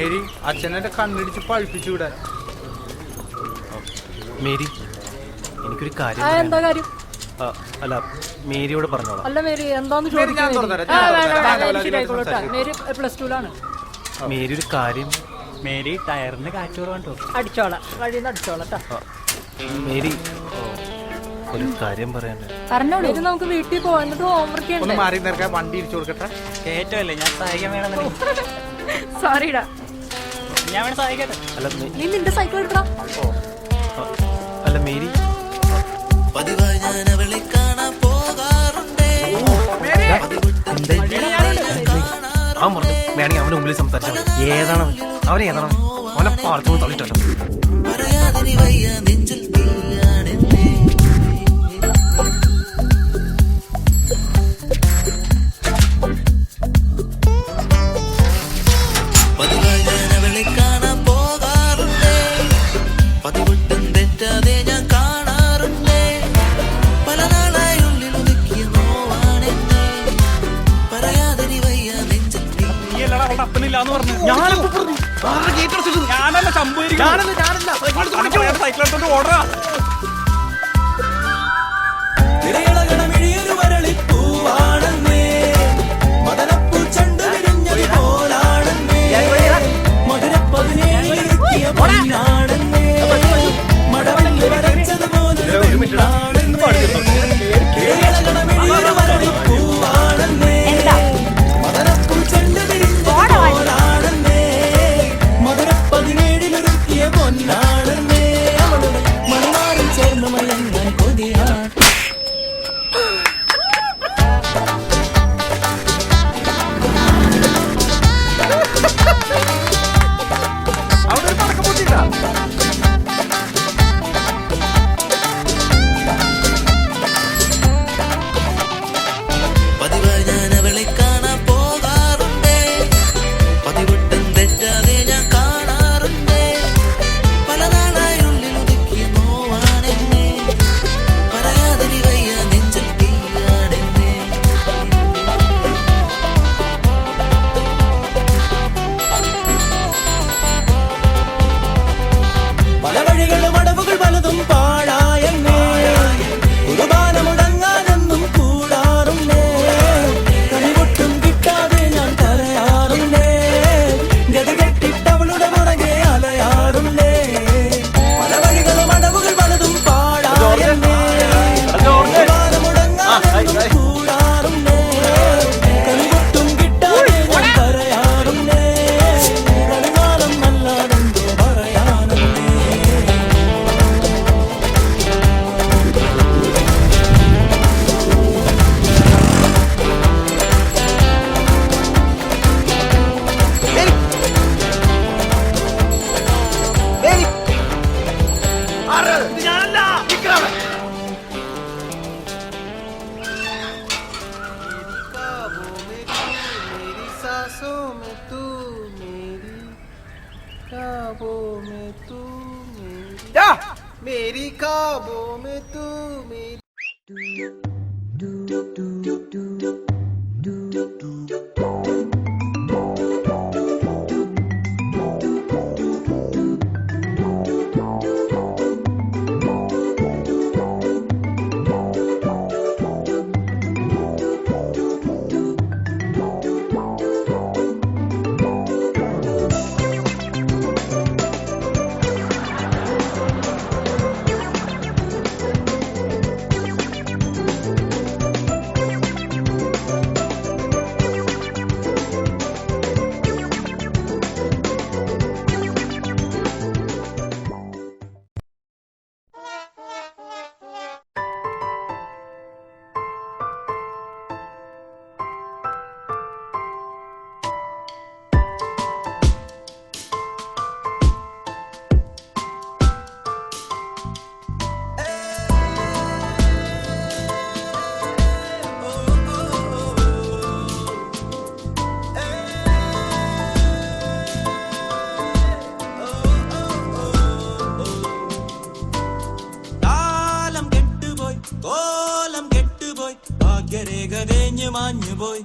Mary അച്ഛനെ കണ്ണിടിച്ച് പഴിപ്പിച്ചു വിടാൻ. Mary എനിക്കൊരു കാര്യം. എന്താ കാര്യം? അല്ല മേരിയോട് പറഞ്ഞോളാം. അല്ല മേരി എന്താന്ന് ചോദിക്കാം. മേരി +2 മേരി ഒരു കാര്യം. മേരി ടയറിന് കാറ്റ് കുറവാണ്ടോ? അടിച്ചോളാം, വഴിന്ന് അടിച്ചോളാം. മേരി ഒരു കാര്യം പറയാനുണ്ട്. പറഞ്ഞോളൂ. നമുക്ക് വീട്ടിൽ പോവാൻ, എന്നിട്ട് ഹോംവർക്ക് ഒന്ന് മാറി നിൽക്കാൻ വണ്ടി ഇടിച്ചു കൊടുക്കട്ടെ. കേറ്റല്ലേ ഞാൻ സഹായിക്കാൻ വേണം. സോറിടാ, ഞാൻ വേണം സഹായിക്കട്ടെ. അല്ല നീ നിന്റെ സൈക്കിൾ എടുക്കണം. അല്ല മേരി പതിവായി ഞാൻ അവളെ കാണാൻ പോകാറുണ്ട്. അവൻ പറഞ്ഞു വേണമെങ്കിൽ അവന്റെ മുമ്പിൽ സംസാരിച്ചാൽ ഏതാണ് അവനേതാണ് അവനെ പാർത്തും തള്ളിട്ടല്ലോ. പറയാതെ വയ്യ നെഞ്ചിൽ തീയാണെന്നേ. പതിവായി ഞാൻ അവളെ കാണാൻ പോകാറുണ്ട്. പതിവൊട്ടും തെറ്റാതെ ഞാൻ കാണാറുണ്ട്. പല നാളായി ഉള്ളിൽ ഒതുക്കിയ നോവാണെന്നേ. പറയാതെ വയ്യ നെഞ്ചിൽ അപ്പനില്ലാന്ന് പറഞ്ഞു. ഞാനല്ല സൈക്കിൾ ഓർഡറാ. मेरी ख्वाबों में तू मेरी മാഞ്ഞുപോയി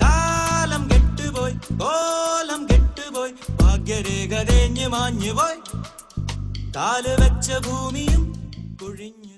കാലം കെട്ടുപോയി കോലം കെട്ടു ഭാഗ്യരേഖ തേഞ്ഞ് മാഞ്ഞു പോയി കാല് വെച്ച ഭൂമിയും കുഴിഞ്ഞു